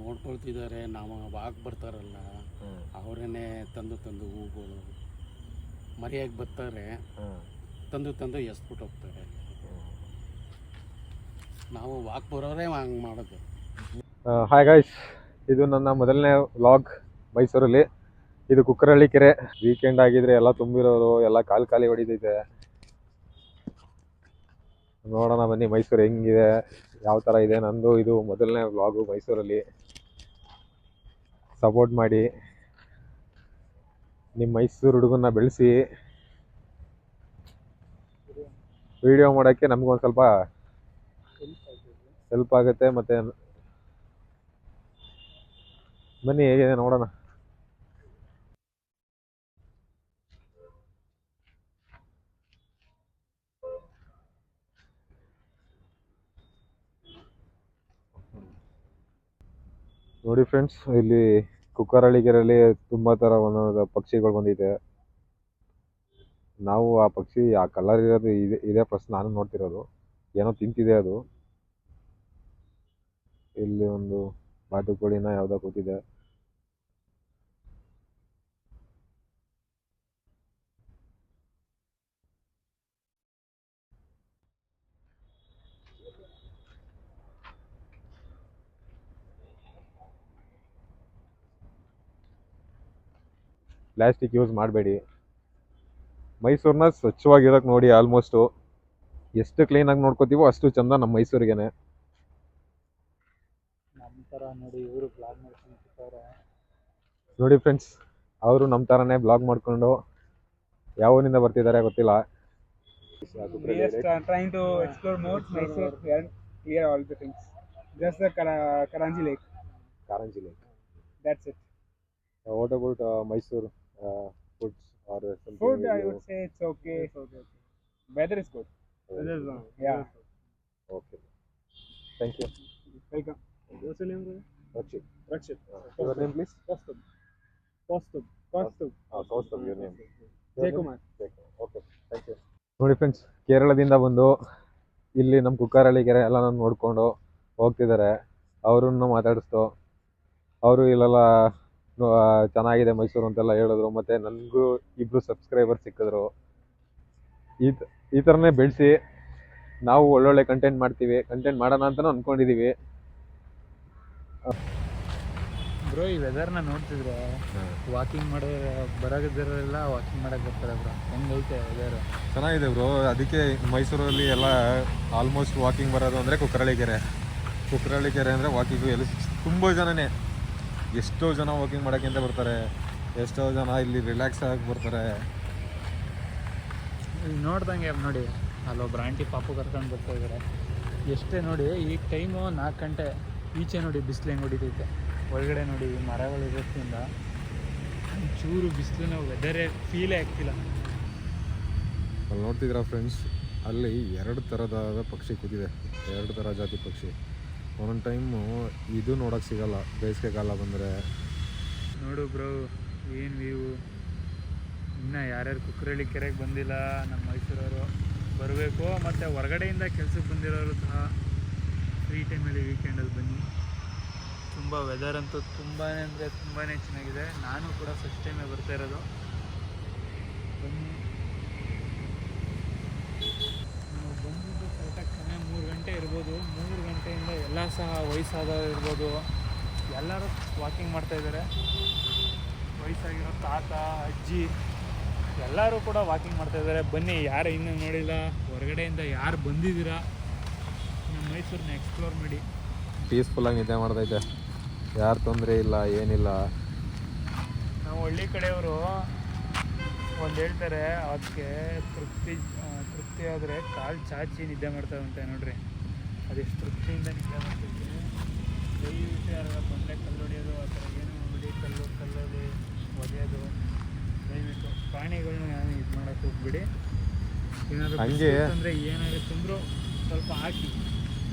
ನೋಡ್ಕೊಳ್ತಿದ್ದಾರೆ. ನಾವು ವಾಕ್ ಬರ್ತಾರಲ್ಲ ಅವರನ್ನೇ ತಂದು ಹೂಗಳು ಮರಿಯಾಗಿ ಬರ್ತಾರೆ, ತಂದು ಎಸ್ಬಿಟ್ಟು ಹೋಗ್ತಾರೆ. ನಾವು ವಾಕ್ ಬರೋರೇ ಹಂಗೆ ಮಾಡೋದು. ಹಾಯ್ ಗಾಯ್ಸ್, ಇದು ನನ್ನ ಮೊದಲನೇ ವ್ಲಾಗ್ ಮೈಸೂರಲ್ಲಿ. ಇದು ಕುಕ್ಕರಳ್ಳಿ ಕೆರೆ. ವೀಕೆಂಡ್ ಆಗಿದ್ರೆ ಎಲ್ಲ ತುಂಬಿರೋರು, ಎಲ್ಲ ಖಾಲಿ ಹೊಡಿತೈತೆ. ನೋಡೋಣ ಬನ್ನಿ ಮೈಸೂರು ಹೆಂಗಿದೆ, ಯಾವ ಥರ ಇದೆ. ನಂದು ಇದು ಮೊದಲನೇ ವ್ಲಾಗು ಮೈಸೂರಲ್ಲಿ. ಸಪೋರ್ಟ್ ಮಾಡಿ, ನಿಮ್ಮ ಮೈಸೂರು ಹುಡುಗನ್ನ ಬೆಳೆಸಿ. ವಿಡಿಯೋ ಮಾಡೋಕ್ಕೆ ನಮಗೊಂದು ಸ್ವಲ್ಪ ಹೆಲ್ಪ್ ಆಗುತ್ತೆ. ಮತ್ತು ಬನ್ನಿ ಹೇಗಿದೆ ನೋಡೋಣ. ನೋಡಿ ಫ್ರೆಂಡ್ಸ್, ಇಲ್ಲಿ ಕುಕ್ಕರಳ್ಳಿ ಕೆರೆಯಲ್ಲಿ ತುಂಬ ಥರ ಒಂದೊಂದು ಪಕ್ಷಿಗಳು ಬಂದಿದೆ. ನಾವು ಆ ಪಕ್ಷಿ ಆ ಕಲರ್ ಇರೋದು ಇದೇ ಫಸ್ಟ್ ನಾನು ನೋಡ್ತಿರೋದು. ಏನೋ ತಿಂತಿದೆ ಅದು. ಇಲ್ಲಿ ಒಂದು ಬಾತುಕೋಳಿನ ಯಾವುದೋ ಕೂತಿದೆ. ಪ್ಲಾಸ್ಟಿಕ್ ಯೂಸ್ ಮಾಡಬೇಡಿ. ಮೈಸೂರನ್ನ ಸ್ವಚ್ಛವಾಗಿರೋಕೆ ನೋಡಿ. ಆಲ್ಮೋಸ್ಟು ಎಷ್ಟು ಕ್ಲೀನಾಗಿ ನೋಡ್ಕೋತೀವೋ ಅಷ್ಟು ಚಂದ ನಮ್ಮ ಮೈಸೂರಿಗೇನೆ. ನೋಡಿ ಫ್ರೆಂಡ್ಸ್, ಅವರು ನಮ್ಮ ಥರನೇ ಬ್ಲಾಗ್ ಮಾಡಿಕೊಂಡು ಯಾವ ಊರಿನಿಂದ ಬರ್ತಿದ್ದಾರೆ ಗೊತ್ತಿಲ್ಲ. Trying to explore more Mysore and clear all the things. Just the Karanji Lake. Karanji Lake. That's it. What about Mysore foods or something? Food, I would say it's okay. Weather is good. Yeah. Okay. Thank you. Welcome. What's your name, brother? Rakshit. Your name, please? Kaustubh. Kaustubh, your name. Jay Kumar. Okay. Thank you. ನೋಡಿ friends, ಕೇರಳದಿಂದ ಬಂದು ಇಲ್ಲಿ ನಮ್ಮ ಕುಕ್ಕರಳ್ಳಿ ಕೆರೆ ಎಲ್ಲ ನೋಡಿಕೊಂಡು ಹೋಗ್ತಿದ್ದಾರೆ. ಅವ್ರನ್ನ ಮಾತಾಡಿಸ್ತು. ಅವರು ಇಲ್ಲೆಲ್ಲ ಚೆನ್ನಾಗಿದೆ ಮೈಸೂರು ಅಂತೆಲ್ಲ ಹೇಳಿದ್ರು. ಮತ್ತು ನನಗೂ 2 ಸಬ್ಸ್ಕ್ರೈಬರ್ ಸಿಕ್ಕಿದ್ರು. ಈ ಥರನೇ ಬೆಳೆಸಿ ನಾವು ಒಳ್ಳೊಳ್ಳೆ ಕಂಟೆಂಟ್ ಮಾಡೋಣ ಅಂತಲೂ ಅಂದ್ಕೊಂಡಿದ್ದೀವಿ. ಬ್ರೋ, ಈ ವೆದರ್ನ ನೋಡ್ತಿದ್ರೆ ವಾಕಿಂಗ್ ಬರೋದಿರಲ್ಲ, ವಾಕಿಂಗ್ ಮಾಡಕ್ಕೆ ಬರ್ತಾರೆ ಬ್ರೋ. ಹೆಂಗೈತೆ ವೆದರ್? ಚೆನ್ನಾಗಿದೆ ಬ್ರೋ. ಅದಕ್ಕೆ ಮೈಸೂರಲ್ಲಿ ಎಲ್ಲ ಆಲ್ಮೋಸ್ಟ್ ವಾಕಿಂಗ್ ಬರೋದು ಅಂದರೆ ಕುಕ್ಕರಳ್ಳಿ ಕೆರೆ ಅಂದರೆ ವಾಕಿಂಗು ಎಲ್ಲಿ ತುಂಬ ಜನನೇ, ಎಷ್ಟೋ ಜನ ವಾಕಿಂಗ್ ಮಾಡೋಕ್ಕೆ ಅಂತ ಬರ್ತಾರೆ. ಎಷ್ಟೋ ಜನ ಇಲ್ಲಿ ರಿಲ್ಯಾಕ್ಸ್ ಆಗಿ ಬರ್ತಾರೆ. ನೋಡ್ದಂಗೆ ನೋಡಿ, ಅಲ್ಲೊಬ್ರು ಆಂಟಿ ಪಾಪು ಕರ್ಕೊಂಡು ಬರ್ತಾ ಇದ್ದಾರೆ. ಎಷ್ಟೇ ನೋಡಿ, ಈಗ ಟೈಮು 4 ಗಂಟೆ. ಈಚೆ ನೋಡಿ ಬಿಸಿಲು ಹೆಂಗೆ ಹೊಡಿತೈತೆ. ಒಳಗಡೆ ನೋಡಿ ಮರಗಳು ಇರೋದ್ರಿಂದ ಚೂರು ಬಿಸಿಲಿನ ವೆದರೇ ಫೀಲೇ ಆಗ್ತಿಲ್ಲ. ಅಲ್ಲಿ ನೋಡ್ತಿದ್ದೀರಾ ಫ್ರೆಂಡ್ಸ್, ಅಲ್ಲಿ 2 ಥರದ ಪಕ್ಷಿ ಕೂತಿದೆ. 2 ಥರ ಜಾತಿ ಪಕ್ಷಿ. ಒಂದೊಂದು ಟೈಮು ಇದು ನೋಡೋಕ್ಕೆ ಸಿಗಲ್ಲ ಬೇಸಿಗೆಗಾಲ ಬಂದರೆ. ನೋಡು ಬ್ರೋ, ಏನು ವ್ಯೂ. ಇನ್ನು ಯಾರ್ಯಾರು ಕುಕ್ಕರಳ್ಳಿ ಕೆರೆಗೆ ಬಂದಿಲ್ಲ ನಮ್ಮ ಮೈಸೂರವರು ಬರಬೇಕು. ಮತ್ತು ಹೊರಗಡೆಯಿಂದ ಕೆಲಸಕ್ಕೆ ಬಂದಿರೋರು ಸಹ ಫ್ರೀ ಟೈಮಲ್ಲಿ ವೀಕೆಂಡಲ್ಲಿ ಬನ್ನಿ. ತುಂಬ ವೆದರ್ ಅಂತೂ ತುಂಬಾ ಅಂದರೆ ತುಂಬಾ ಚೆನ್ನಾಗಿದೆ. ನಾನು ಕೂಡ ಫಸ್ಟ್ ಟೈಮೇ ಬರ್ತಾ ಇರೋದು. ಬನ್ನಿ. ನಾವು ಬಂದಿದ್ದು ಕರೆಕ್ಟಾಗಿ ಸಮಯ 3 ಗಂಟೆ ಇರ್ಬೋದು. 3 ಗಂಟೆಯಿಂದ ಎಲ್ಲ ಸಹ ವಯಸ್ಸಾದವರು ಇರ್ಬೋದು, ಎಲ್ಲರೂ ವಾಕಿಂಗ್ ಮಾಡ್ತಾಯಿದ್ದಾರೆ. ವಯಸ್ಸಾಗಿರೋ ತಾತ ಅಜ್ಜಿ ಎಲ್ಲರೂ ಕೂಡ ವಾಕಿಂಗ್ ಮಾಡ್ತಾಯಿದ್ದಾರೆ. ಬನ್ನಿ, ಯಾರು ಇನ್ನೂ ನೋಡಿಲ್ಲ, ಹೊರಗಡೆಯಿಂದ ಯಾರು ಬಂದಿದ್ದೀರಾ, ನಮ್ಮ ಮೈಸೂರನ್ನ ಎಕ್ಸ್ಪ್ಲೋರ್ ಮಾಡಿ. ಪೀಸ್ಫುಲ್ಲಾಗಿ ನಿದ್ದೆ ಮಾಡ್ತೈತೆ, ಯಾರು ತೊಂದರೆ ಇಲ್ಲ, ಏನಿಲ್ಲ. ನಾವು ಹಳ್ಳಿ ಕಡೆಯವರು ಒಂದು ಹೇಳ್ತಾರೆ, ಅದಕ್ಕೆ ತೃಪ್ತಿ ಆದರೆ ಕಾಲು ಚಾಚಿ ನಿದ್ದೆ ಮಾಡ್ತಾವಂತೆ. ನೋಡ್ರಿ, ಅದೆಷ್ಟು ತೃಪ್ತಿಯಿಂದ ನಿದ್ದೆ ಮಾಡ್ತೈತೆ. ದಯವಿಟ್ಟು ಯಾರು ಬಂಡೆ ಕಲ್ಲು ಹೊಡೆಯೋದು ಆ ಥರ ಏನು ಹೊಡಿ ಕಲ್ಲಲ್ಲಿ ಒಡೆಯೋದು ದಯವಿಟ್ಟು ಪ್ರಾಣಿಗಳನ್ನ ನಾನು ಇದು ಮಾಡೋಕ್ಕೆ ಹೋಗ್ಬಿಡಿ. ಏನಾದರೂ ಅಂದರೆ ಏನಾಗುತ್ತೆ ಅಂದರೂ ಸ್ವಲ್ಪ ಹಾಕಿ.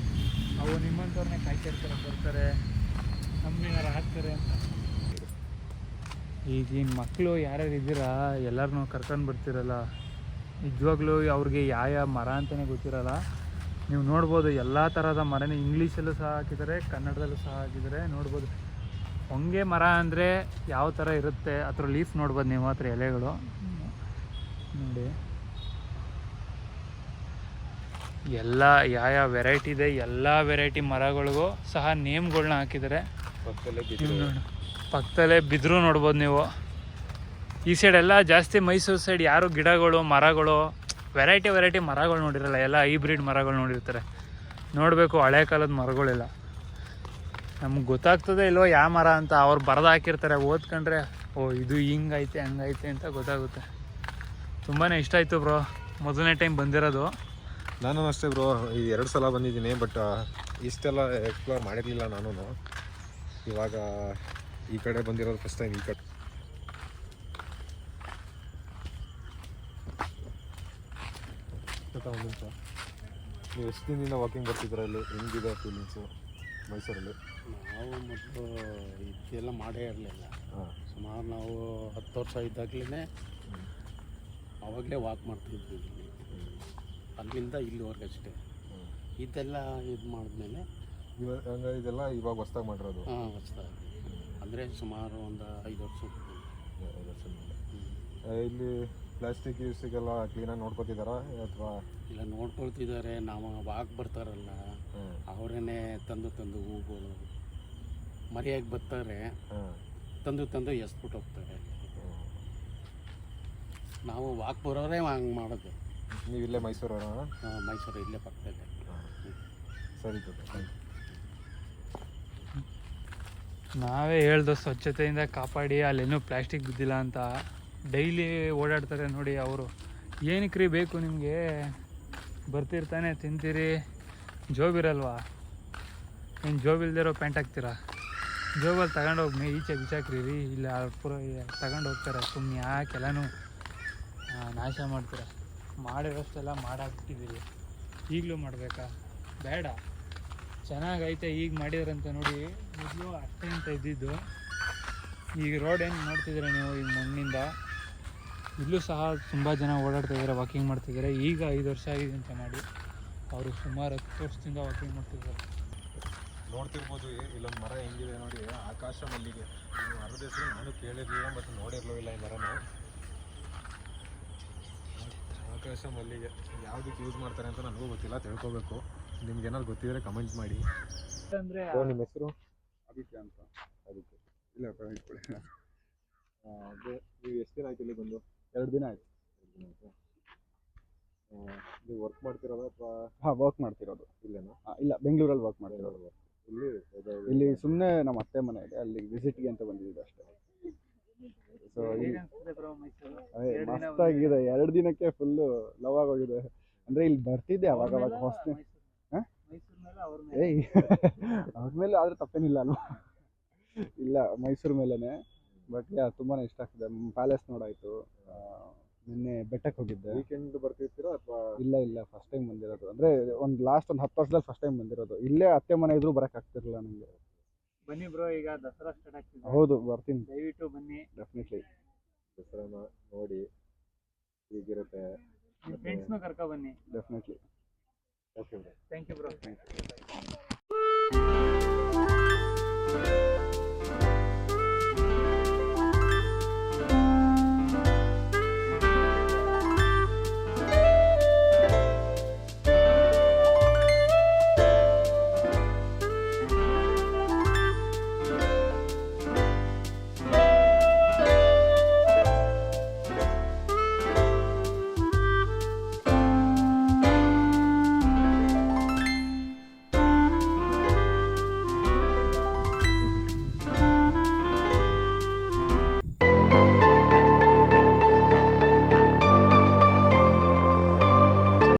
ಅವು ನಿಮ್ಮಂಥವ್ರನ್ನೇ ಕಾಯ್ತಿರ್ತಾರೆ, ಬರ್ತಾರೆ, ನಮ್ಮನೇನಾರು ಹಾಕ್ತಾರೆ ಅಂತ. ಈಗಿನ ಮಕ್ಕಳು ಯಾರ್ಯಾರು ಇದ್ದೀರಾ ಎಲ್ಲರನ್ನೂ ಕರ್ಕೊಂಡು ಬರ್ತಿರಲ್ಲ, ನಿಜವಾಗ್ಲೂ ಅವ್ರಿಗೆ ಯಾವ ಮರ ಅಂತಲೇ ಗೊತ್ತಿರಲ್ಲ. ನೀವು ನೋಡ್ಬೋದು ಎಲ್ಲ ಥರದ ಮರನೇ ಇಂಗ್ಲೀಷಲ್ಲೂ ಸಹ ಹಾಕಿದ್ದಾರೆ, ಕನ್ನಡದಲ್ಲೂ ಸಹ ಹಾಕಿದ್ದಾರೆ. ನೋಡ್ಬೋದು ಹೊಂಗೆ ಮರ ಅಂದರೆ ಯಾವ ಥರ ಇರುತ್ತೆ, ಅದ್ರ ಲೀಫ್ ನೋಡ್ಬೋದು ನೀವು, ಹತ್ರ ಎಲೆಗಳು ನೋಡಿ. ಎಲ್ಲ ಯಾವ ವೆರೈಟಿ ಇದೆ, ಎಲ್ಲ ವೆರೈಟಿ ಮರಗಳಿಗೂ ಸಹ ನೇಮ್ಗಳನ್ನ ಹಾಕಿದ್ದಾರೆ. ಪಕ್ಕದಲ್ಲೇ ಬಿದಿರು ನೋಡ್ಬೋದು ನೀವು. ಈ ಸೈಡೆಲ್ಲ ಜಾಸ್ತಿ ಮೈಸೂರು ಸೈಡ್ ಯಾರು ಗಿಡಗಳು ಮರಗಳು ವೆರೈಟಿ ಮರಗಳು ನೋಡಿರಲ್ಲ, ಎಲ್ಲ ಹೈಬ್ರಿಡ್ ಮರಗಳು ನೋಡಿರ್ತಾರೆ. ನೋಡಬೇಕು ಹಳೆ ಕಾಲದ ಮರಗಳೆಲ್ಲ. ನಮ್ಗೆ ಗೊತ್ತಾಗ್ತದೆ ಇಲ್ವೋ ಯಾವ ಮರ ಅಂತ, ಅವ್ರು ಬರೆದು ಹಾಕಿರ್ತಾರೆ, ಓದ್ಕೊಂಡ್ರೆ ಓ ಇದು ಹಿಂಗೈತೆ ಹಂಗೈತೆ ಅಂತ ಗೊತ್ತಾಗುತ್ತೆ. ತುಂಬಾ ಇಷ್ಟ ಆಯಿತು ಬ್ರೋ, ಮೊದಲನೇ ಟೈಮ್ ಬಂದಿರೋದು. ನಾನು ಅಷ್ಟೇ ಬ್ರೋ, ಈ 2 ಸಲ ಬಂದಿದ್ದೀನಿ, ಬಟ್ ಇಷ್ಟೆಲ್ಲ ಎಕ್ಸ್ಪ್ಲೋರ್ ಮಾಡಿರಲಿಲ್ಲ ನಾನು. ಇವಾಗ ಈ ಕಡೆ ಬಂದಿರೋದು ಫಸ್ಟ್ ಟೈಮ್. ಈ ಕಡೆ ಒಂದು ನಿಮಿಷ, ನೀವು ಎಷ್ಟು ದಿನದಿಂದ ವಾಕಿಂಗ್ ಬರ್ತಿದ್ದೀರಾ ಇಲ್ಲಿ? ಹೆಂಗಿದೆ ಫೀಲಿಂಗ್ಸು ಮೈಸೂರಲ್ಲಿ? ನಾವು ಮೊದಲು ಇದೆಲ್ಲ ಮಾಡೇ ಇರಲಿಲ್ಲ. ಸುಮಾರು ನಾವು 10 ವರ್ಷ ಇದ್ದಾಗಲೇ ಆವಾಗಲೇ ವಾಕ್ ಮಾಡ್ತಿದ್ವಿ. ಅಲ್ಲಿಂದ ಇಲ್ಲಿವರೆಗೆ ಅಷ್ಟೇ. ಇದೆಲ್ಲ ಇದು ಮಾಡಿದ್ಮೇಲೆ ಇದೆಲ್ಲ ಇವಾಗ ಹೊಸ್ದಾಗಿ ಮಾಡಿರೋದು? ಹೊಸ್ದಾಗಿ ಅಂದರೆ ಸುಮಾರು ಒಂದು 5 ವರ್ಷ. ಇಲ್ಲಿ ಪ್ಲಾಸ್ಟಿಕ್ ಯೂಸಿಗೆಲ್ಲ ಕ್ಲೀನಾಗಿ ನೋಡ್ಕೊತಿದ್ದಾರಾ ಅಥವಾ? ಇಲ್ಲ, ನೋಡ್ಕೊಳ್ತಿದ್ದಾರೆ. ನಾವು ವಾಕ್ ಬರ್ತಾರಲ್ಲ ಅವರೇನೆ ತಂದು ಹೂಗಳು ಮರಿಯಾಗಿ ಬರ್ತಾರೆ, ತಂದು ಎಸ್ಬಿಟ್ಟು ಹೋಗ್ತಾರೆ. ನಾವು ವಾಕ್ ಬರೋರೇ ಹಂಗೆ ಮಾಡೋದು. ನೀವು ಇಲ್ಲೇ ಮೈಸೂರವರಾ? ಮೈಸೂರು ಇಲ್ಲೇ ಪಕ್ಕದಲ್ಲೇ. ಸರಿ. ನಾವೇ ಹೇಳ್ದು ಸ್ವಚ್ಛತೆಯಿಂದ ಕಾಪಾಡಿ, ಅಲ್ಲೇನೂ ಪ್ಲಾಸ್ಟಿಕ್ ಬಿದ್ದಿಲ್ಲ ಅಂತ. ಡೈಲಿ ಓಡಾಡ್ತಾರೆ ನೋಡಿ ಅವರು. ಏನಕ್ಕೆ ರೀ ಬೇಕು ನಿಮಗೆ? ಬರ್ತಿರ್ತಾನೆ ತಿಂತೀರಿ, ಜೋಬಿರಲ್ವಾ? ಏನು ಜೋಬಿಲ್ದಿರೋ ಪ್ಯಾಂಟ್ ಹಾಕ್ತೀರಾ? ಜೋಬಲ್ಲಿ ತಗೊಂಡೋಗಿ ಈಚೆ ಬಿಸಾಕ್ರಿ ರೀ. ಇಲ್ಲ ಪೂರ ತಗೊಂಡು ಹೋಗ್ತಾರೆ. ಸುಮ್ಮನೆ ಯಾಕೆಲ್ಲನೂ ನಾಶ ಮಾಡ್ತೀರ? ಮಾಡಿರೋಷ್ಟೆಲ್ಲ ಮಾಡಾಕ್ಬಿಟ್ಟಿದ್ದೀರಿ, ಈಗಲೂ ಮಾಡಬೇಕಾ? ಬೇಡ. ಚೆನ್ನಾಗೈತೆ ಈಗ ಮಾಡಿದ್ರಂತ ನೋಡಿ. ಮೊದಲು ಅಷ್ಟೇ ಅಂತ ಇದ್ದಿದ್ದು, ಈಗ ರೋಡ್ ಏನು ನೋಡ್ತಿದ್ದೀರ ನೀವು, ಈಗ ಮಣ್ಣಿಂದ. ಇಲ್ಲೂ ಸಹ ತುಂಬ ಜನ ಓಡಾಡ್ತಿದ್ದಾರೆ, ವಾಕಿಂಗ್ ಮಾಡ್ತಿದ್ದಾರೆ. ಈಗ 5 ವರ್ಷ ಆಗಿದೆ ಅಂತ ಮಾಡಿ, ಅವರು ಸುಮಾರು 10 ವರ್ಷದಿಂದ ವಾಕಿಂಗ್ ಮಾಡ್ತಿದ್ದಾರೆ. ನೋಡ್ತಿರ್ಬೋದು ಇಲ್ಲೊಂದು ಮರ ಹೆಂಗಿದೆ ನೋಡಿ, ಆಕಾಶ ಮಲ್ಲಿಗೆ. ಅರ್ಧ ಹೆಸರು ನಾನು ಕೇಳಿರಲಿಲ್ಲ, ಬಟ್ ನೋಡಿರಲಿಲ್ಲ ಈ ಮರನ. ಆಕಾಶ ಮಲ್ಲಿಗೆ ಯಾವುದಕ್ಕೆ ಯೂಸ್ ಮಾಡ್ತಾರೆ ಅಂತ ನನಗೂ ಗೊತ್ತಿಲ್ಲ, ತಿಳ್ಕೊಬೇಕು. ನಿಮ್ಗೆ ಏನಾದ್ರು ಗೊತ್ತಿದ್ರೆ ಕಮೆಂಟ್ ಮಾಡಿ. ಅಂದರೆ ನಿಮ್ಮ ಹೆಸರು? ಆದಿತ್ಯ ಅಂತ. ಅದಕ್ಕೆ ಇಲ್ಲ ಇಟ್ಕೊಳ್ಳಿ. ನೀವು ಎಷ್ಟು ದಿನ ಆಯ್ತು ಇಲ್ಲಿ ಬಂದು? 2 ದಿನ ಆಯ್ತು. ನೀವು ವರ್ಕ್ ಮಾಡ್ತಿರೋದು ಅಥವಾ? ವರ್ಕ್ ಮಾಡ್ತಿರೋದು. ಇಲ್ಲೇನಾ? ಇಲ್ಲ, ಬೆಂಗಳೂರಲ್ಲಿ ವರ್ಕ್ ಮಾಡ್ತಿರೋದು. ಇಲ್ಲಿ ಸುಮ್ಮನೆ ನಮ್ಮ ಅತ್ತೆ ಮನೆ ಇದೆ, ಅಲ್ಲಿ ವಿಸಿಟ್ಗೆ ಅಂತ ಬಂದಿದ್ದು ಅಷ್ಟೇ. ಸೊ ಮಸ್ತಾಗಿದೆ. 2 ದಿನಕ್ಕೆ ಫುಲ್ಲು ಲವ್ ಆಗೋಗಿದೆ. ಅಂದರೆ ಇಲ್ಲಿ ಬರ್ತಿದ್ದೆ ಅವಾಗ ಹೊಸ. ಅವ್ರ ಮೇಲೆ ಆದರೆ ತಪ್ಪೇನಿಲ್ಲ ಅಲ್ವಾ? ಇಲ್ಲ, ಮೈಸೂರು ಮೇಲೇ. ಬಟ್ ತುಂಬಾ ಇಷ್ಟ ಆಗ್ತದೆ. ಪ್ಯಾಲೇಸ್ ನೋಡಾಯಿತು. ನಿನ್ನೆ ಬೆಟ್ಟಕ್ಕೆ ಹೋಗಿದ್ದೆ. ವೀಕೆಂಡ್ ಬರ್ತಿರ್ತೀರಾ ಅಥವಾ? ಇಲ್ಲ, ಫಸ್ಟ್ ಟೈಮ್ ಬಂದಿರೋದು. ಅಂದರೆ ಒಂದು ಲಾಸ್ಟ್ 10 ವರ್ಷದಲ್ಲಿ ಫಸ್ಟ್ ಟೈಮ್ ಬಂದಿರೋದು. ಇಲ್ಲೇ ಅತ್ತೆ ಮನೆ ಇದ್ರೂ ಬರೋಕ್ಕಾಗ್ತಿರಲಿಲ್ಲ ನನಗೆ. ಬನ್ನಿ ಬ್ರೋ, ಈಗ ದಸರಾ ಸ್ಟಾರ್ಟ್ ಆಗ್ತಿದೆ. ಹೌದು, ಬರ್ತೀನಿ. ದಯವಿಟ್ಟು ಬನ್ನಿ. ಡೆಫಿನೆಟ್ಲಿ. ದಸರಾನ ನೋಡಿ ಹೇಗಿರುತ್ತೆ. ನಿಮ್ಮ ಫ್ರೆಂಡ್ಸ್ನೂ ಕರ್ಕೊ ಬನ್ನಿ. Definitely. Okay. Thank you bro.